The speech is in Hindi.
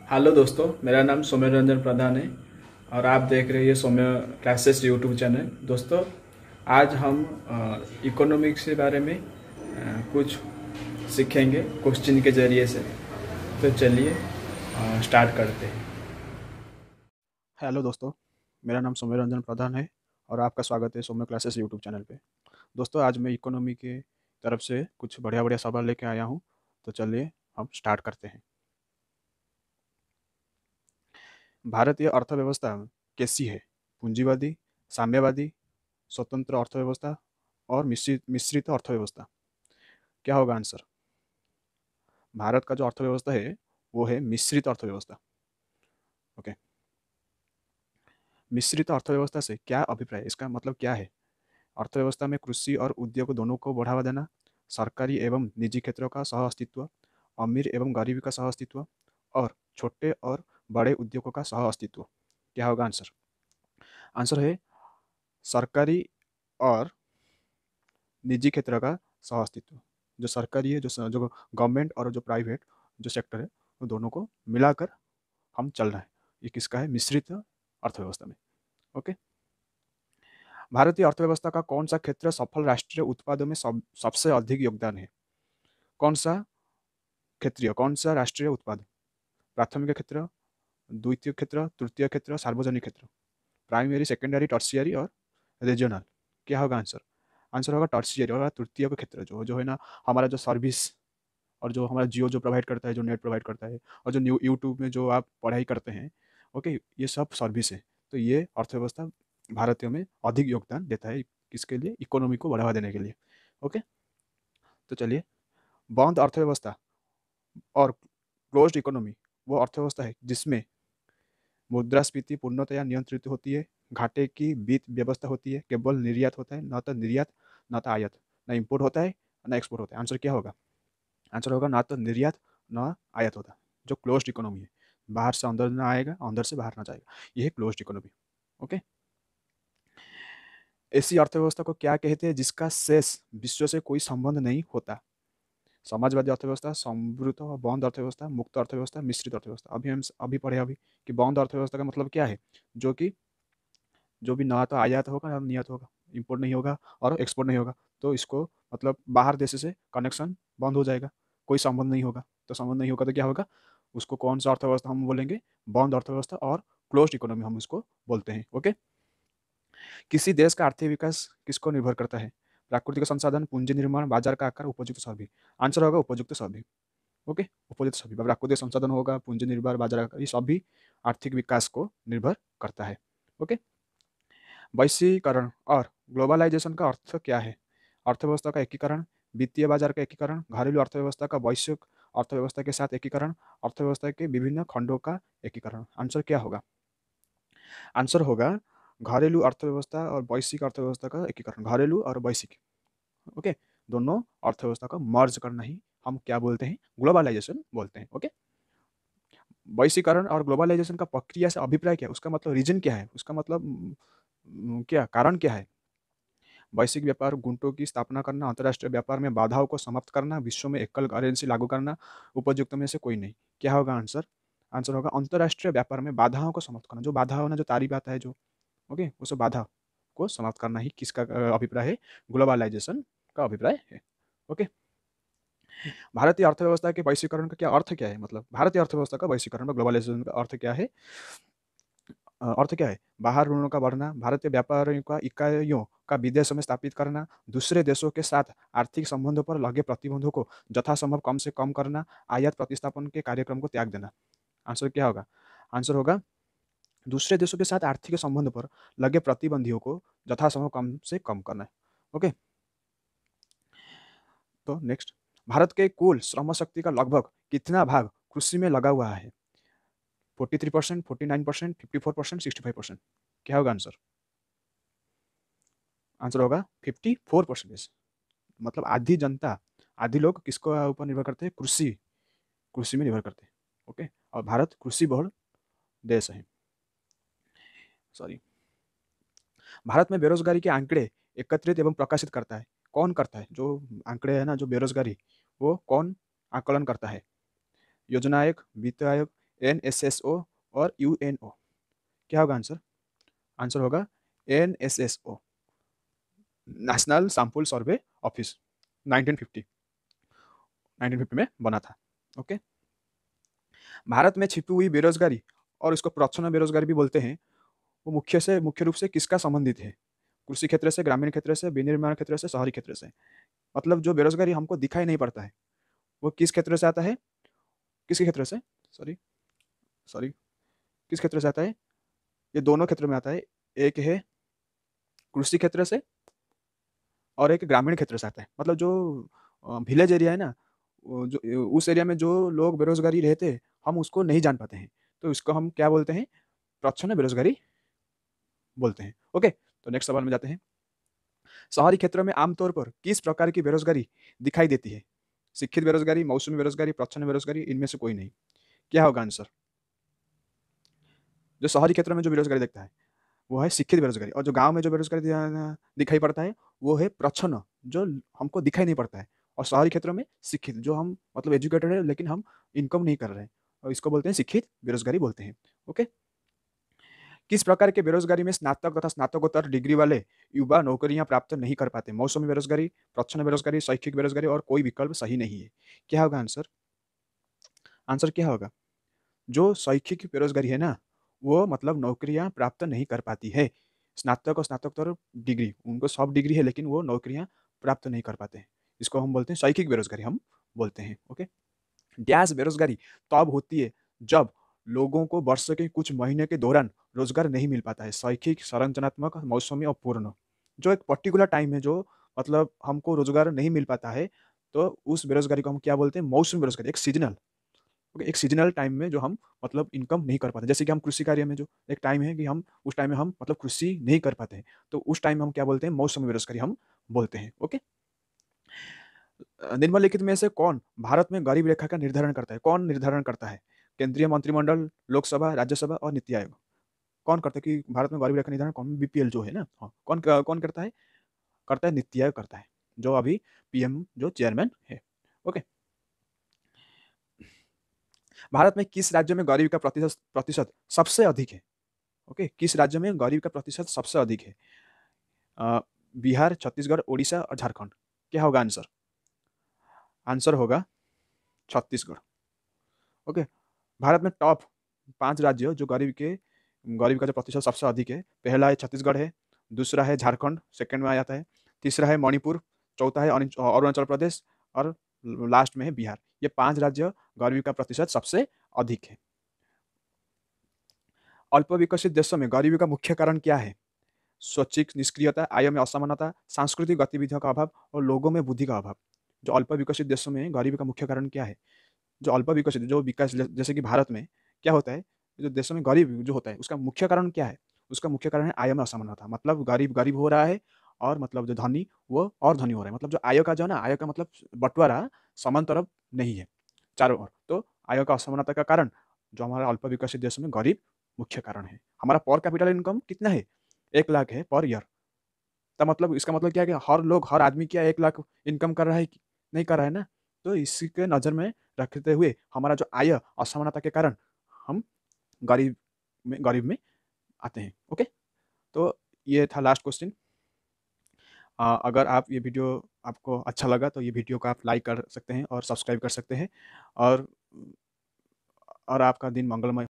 हेलो दोस्तों, मेरा नाम सौम्य रंजन प्रधान है और आप देख रहे हैं सौम्य क्लासेस यूट्यूब चैनल। दोस्तों, आज हम इकोनॉमिक्स के बारे में कुछ सीखेंगे क्वेश्चन के ज़रिए से। तो चलिए स्टार्ट करते हैं। हेलो दोस्तों, मेरा नाम सौम्य रंजन प्रधान है और आपका स्वागत है सौम्य क्लासेस यूट्यूब चैनल पे। दोस्तों, आज मैं इकोनॉमी के तरफ से कुछ बढ़िया बढ़िया सवाल लेके आया हूँ। तो चलिए हम स्टार्ट करते हैं। भारतीय अर्थव्यवस्था कैसी है? पूंजीवादी, साम्यवादी, स्वतंत्र अर्थव्यवस्था और मिश्रित मिश्रित अर्थव्यवस्था। क्या होगा आंसर? भारत का जो अर्थव्यवस्था है वो है मिश्रित अर्थव्यवस्था। ओके। मिश्रित अर्थव्यवस्था से क्या अभिप्राय है? इसका मतलब क्या है? अर्थव्यवस्था में कृषि और उद्योग दोनों को बढ़ावा देना, सरकारी एवं निजी क्षेत्रों का सह अस्तित्व, अमीर एवं गरीब का सह अस्तित्व और छोटे और बड़े उद्योगों का सह अस्तित्व। क्या होगा आंसर? आंसर है सरकारी और निजी क्षेत्र का सह अस्तित्व। जो सरकारी है, जो गवर्नमेंट और जो प्राइवेट जो सेक्टर है, वो दोनों को मिलाकर हम चल रहे हैं। ये किसका है? मिश्रित अर्थव्यवस्था में। ओके। भारतीय अर्थव्यवस्था का कौन सा क्षेत्र सफल राष्ट्रीय उत्पादों में सबसे अधिक योगदान है? कौन सा क्षेत्रीय, कौन सा राष्ट्रीय उत्पाद? प्राथमिक क्षेत्र, द्वितीय क्षेत्र, तृतीय क्षेत्र, सार्वजनिक क्षेत्र। प्राइमरी, सेकेंडरी, टर्शियरी और रीजनल। क्या होगा आंसर? आंसर होगा टर्शियरी और तृतीय का क्षेत्र, जो जो है ना, हमारा जो सर्विस और जो हमारा जियो जो प्रोवाइड करता है, जो नेट प्रोवाइड करता है, और जो न्यू यूट्यूब में जो आप पढ़ाई करते हैं। ओके, ये सब सर्विस है। तो ये अर्थव्यवस्था भारतीयों में अधिक योगदान देता है। किसके लिए? इकोनॉमी को बढ़ावा देने के लिए। ओके। तो चलिए, बंद अर्थव्यवस्था और क्लोज्ड इकोनॉमी वो अर्थव्यवस्था है जिसमें मुद्रास्फीति पूर्णतया नियंत्रित होती है, घाटे की वित्त व्यवस्था होती है, केवल निर्यात होता है, न तो निर्यात न तो आयात, न इम्पोर्ट होता है न एक्सपोर्ट होता है। आंसर क्या होगा? आंसर होगा ना तो निर्यात न आयात होता। जो क्लोज्ड इकोनॉमी है, बाहर से अंदर ना आएगा, अंदर से बाहर ना जाएगा, ये है क्लोज्ड इकोनॉमी। ओके। ऐसी अर्थव्यवस्था को क्या कहते हैं जिसका शेष विश्व से कोई संबंध नहीं होता? समाजवादी अर्थव्यवस्था, समृद्ध और बंद अर्थव्यवस्था, मुक्त अर्थव्यवस्था, मिश्रित अर्थव्यवस्था। अभी हम अभी पढ़े अभी कि बंद अर्थव्यवस्था का मतलब क्या है? जो कि जो भी ना तो आयात होगा ना निर्यात होगा, इंपोर्ट नहीं होगा और एक्सपोर्ट नहीं होगा। तो इसको मतलब बाहर देश से कनेक्शन बंद हो जाएगा, कोई संबंध नहीं होगा। तो संबंध नहीं होगा तो क्या होगा? उसको कौन सा अर्थव्यवस्था हम बोलेंगे? बंद अर्थव्यवस्था और क्लोज्ड इकोनॉमी हम उसको बोलते हैं। ओके। किसी देश का आर्थिक विकास किसको निर्भर करता है? प्राकृतिक संसाधन, पूंजी निर्माण, बाजार का आकार, उपयुक्त सभी। आंसर होगा उपयुक्त सभी। ओके। उपयुक्त सभी, प्राकृतिक संसाधन होगा, पूंजी निर्भर, बाजार आकार, ये सभी आर्थिक विकास को निर्भर करता है। ओके। वैश्वीकरण और ग्लोबलाइजेशन का अर्थ क्या है? अर्थव्यवस्था का एकीकरण, वित्तीय बाजार का एकीकरण, घरेलू अर्थव्यवस्था का वैश्विक अर्थव्यवस्था के साथ एकीकरण, अर्थव्यवस्था के विभिन्न खंडों का एकीकरण। आंसर क्या होगा? आंसर होगा घरेलू अर्थव्यवस्था और वैश्विक अर्थव्यवस्था का एकीकरण। घरेलू और वैश्विक, ओके, दोनों अर्थव्यवस्था को मर्ज करना ही हम क्या बोलते हैं? ग्लोबलाइजेशन बोलते हैं। ओके। वैश्वीकरण और ग्लोबलाइजेशन का प्रक्रिया से अभिप्राय क्या है? उसका मतलब रीजन क्या है? उसका मतलब क्या कारण क्या है? वैश्विक व्यापार गुटों की स्थापना करना, अंतर्राष्ट्रीय व्यापार में बाधाओं को समाप्त करना, विश्व में एकल करेंसी लागू करना। उपयुक्त में से कोई नहीं। क्या होगा आंसर? आंसर होगा अंतर्राष्ट्रीय व्यापार में बाधाओं को समाप्त करना। जो बाधा होना, जो तारीफ आता है, जो ओके, उस बाधा को समाप्त करना ही किसका अभिप्राय है? ग्लोबलाइजेशन का अभिप्राय है। ओके। भारतीय अर्थव्यवस्था के वैश्वीकरण का क्या अर्थ क्या है? मतलब भारतीय अर्थव्यवस्था का वैश्वीकरण, ग्लोबलाइजेशन का अर्थ क्या है? अर्थ क्या है? बाहर ऋणों का बढ़ना, भारतीय व्यापारियों का इकाइयों का विदेशों में स्थापित करना, दूसरे देशों के साथ आर्थिक संबंधों पर लगे प्रतिबंधों को यथासंभव कम से कम करना, आयात प्रतिस्थापन के कार्यक्रम को त्याग देना। आंसर क्या होगा? आंसर होगा दूसरे देशों के साथ आर्थिक संबंध पर लगे प्रतिबंधियों को यथासंभव कम से कम करना है। ओके। तो नेक्स्ट, भारत के कुल श्रम शक्ति का लगभग कितना भाग कृषि में लगा हुआ है? 43%, 49%, 54%, 65%। क्या होगा आंसर? आंसर होगा 54%। मतलब आधी जनता, आधी लोग किसको ऊपर निर्भर करते हैं? कृषि, कृषि में निर्भर करते हैं। ओके। और भारत कृषि बहुल देश है। सॉरी। भारत में बेरोजगारी के आंकड़े एकत्रित एवं प्रकाशित करता है, कौन करता है? जो आंकड़े है ना, जो बेरोजगारी, वो कौन आकलन करता है? योजना आयोग, वित्त आयोग, NSSO और UNO। क्या होगा आंसर? आंसर होगा NSSO, national sample survey office. 1950 में बना था। ओके। भारत में छिपी हुई बेरोजगारी और इसको प्रच्छन्न बेरोजगारी भी बोलते हैं, वो मुख्य रूप से किसका संबंधित है? कृषि क्षेत्र से, ग्रामीण क्षेत्र से, विनिर्माण क्षेत्र से, शहरी क्षेत्र से। मतलब जो बेरोजगारी हमको दिखाई नहीं पड़ता है, वो किस क्षेत्र से आता है? किसके क्षेत्र से? सॉरी सॉरी किस क्षेत्र से आता है? ये दोनों क्षेत्रों में आता है। एक है कृषि क्षेत्र से और एक ग्रामीण क्षेत्र से आता है। मतलब जो विलेज एरिया है ना, जो उस एरिया में जो लोग बेरोजगारी रहते हैं, हम उसको नहीं जान पाते हैं, तो इसको हम क्या बोलते हैं? प्रच्छन्न बेरोजगारी बोलते हैं। ओके, तो नेक्स्ट सवाल में जाते हैं। शहरी क्षेत्रों में आमतौर पर किस प्रकार की बेरोजगारी दिखाई देती है? शिक्षित बेरोजगारी, मौसमी बेरोजगारी, प्रच्छन्न बेरोजगारी, इनमें से कोई नहीं। क्या होगा आंसर? जो शहरी क्षेत्रों में जो बेरोजगारी देखता है वो है शिक्षित बेरोजगारी, और जो गांव में जो बेरोजगारी दिखाई पड़ता है वो है प्रच्छन्न, जो हमको दिखाई नहीं पड़ता है। और शहरी क्षेत्रों में शिक्षित, जो हम मतलब एजुकेटेड है लेकिन हम इनकम नहीं कर रहे हैं, और इसको बोलते हैं शिक्षित बेरोजगारी बोलते हैं। ओके। किस प्रकार के बेरोजगारी में स्नातक तथा स्नातकोत्तर डिग्री वाले युवा नौकरियां प्राप्त नहीं कर पाते? मौसमी बेरोजगारी, प्रच्छन्न बेरोजगारी, शैक्षिक बेरोजगारी, और कोई विकल्प सही नहीं है। क्या होगा आंसर? आंसर क्या होगा? जो शैक्षिक बेरोजगारी है ना, वो मतलब नौकरियां प्राप्त नहीं कर पाती है। स्नातक और स्नातकोत्तर डिग्री, उनको सब डिग्री है लेकिन वो नौकरियां प्राप्त नहीं कर पाते हैं। इसको हम बोलते हैं शैक्षिक बेरोजगारी, हम बोलते हैं। ओके। डैश बेरोजगारी तब होती है जब लोगों को वर्ष के कुछ महीने के दौरान रोजगार नहीं मिल पाता है। शैक्षिक, संरचनात्मक, मौसमी और पूर्ण, जो एक पर्टिकुलर टाइम है जो मतलब हमको रोजगार नहीं मिल पाता है, तो उस बेरोजगारी को हम क्या बोलते हैं? मौसमी बेरोजगारी, एक सीजनल। ओके, एक सीजनल टाइम में जो हम मतलब इनकम नहीं कर पाते, जैसे कि हम कृषि कार्य में जो एक टाइम है कि हम उस टाइम में हम मतलब कृषि नहीं कर पाते हैं, तो उस टाइम हम क्या बोलते हैं? मौसमी बेरोजगारी हम बोलते हैं। ओके। निम्नलिखित में से कौन भारत में गरीब रेखा का निर्धारण करता है? कौन निर्धारण करता है? केंद्रीय मंत्रिमंडल, लोकसभा, राज्यसभा और नीति आयोग। कौन करता है कि भारत में गरीब रेखा निर्धारण? कौन? बीपीएल जो है ना, हाँ, कौन करता है? करता है नीति आयोग करता है, जो अभी पीएम जो चेयरमैन है। ओके। भारत में किस राज्य में गरीबी का प्रतिशत प्रतिशत सबसे अधिक है? ओके, किस राज्य में गरीबी का प्रतिशत सबसे अधिक है? अ, बिहार, छत्तीसगढ़, उड़ीसा और झारखंड। क्या होगा आंसर? आंसर होगा छत्तीसगढ़। ओके। भारत में टॉप 5 राज्य जो गरीबी का जो प्रतिशत सबसे अधिक है, पहला है छत्तीसगढ़ है, दूसरा है झारखंड, सेकंड में आ जाता है, तीसरा है मणिपुर, चौथा है अरुणाचल प्रदेश, और लास्ट में है बिहार। ये 5 राज्य गरीबी का प्रतिशत सबसे अधिक है। अल्प विकसित देशों में गरीबी का मुख्य कारण क्या है? स्वैच्छिक निष्क्रियता, आय में असमानता, सांस्कृतिक गतिविधियों का अभाव और लोगों में बुद्धि का अभाव। जो अल्प विकसित देशों में गरीबी का मुख्य कारण क्या है? जो अल्प विकसित, जो विकास जैसे कि भारत में क्या होता है, जो देशों में गरीब जो होता है उसका मुख्य कारण क्या है? उसका मुख्य कारण है आय में असमानता। मतलब गरीब गरीब हो रहा है, और मतलब जो धनी वो और धनी हो रहा है। मतलब जो आय का जो है ना, आय का मतलब बंटवारा समान तरफ नहीं है चारों ओर। तो आय का असमानता का कारण जो हमारा अल्प विकसित देशों में गरीब मुख्य कारण है। हमारा पर कैपिटल इनकम कितना है? 1 लाख है पर ईयर। तो मतलब इसका मतलब क्या है कि हर आदमी क्या 1 लाख इनकम कर रहा है कि नहीं कर रहा है ना? तो इसी के नज़र में रखते हुए हमारा जो आय असमानता के कारण हम गरीब में आते हैं। ओके। तो ये था लास्ट क्वेश्चन। अगर आप ये वीडियो आपको अच्छा लगा तो ये वीडियो को आप लाइक कर सकते हैं और सब्सक्राइब कर सकते हैं, और आपका दिन मंगलमय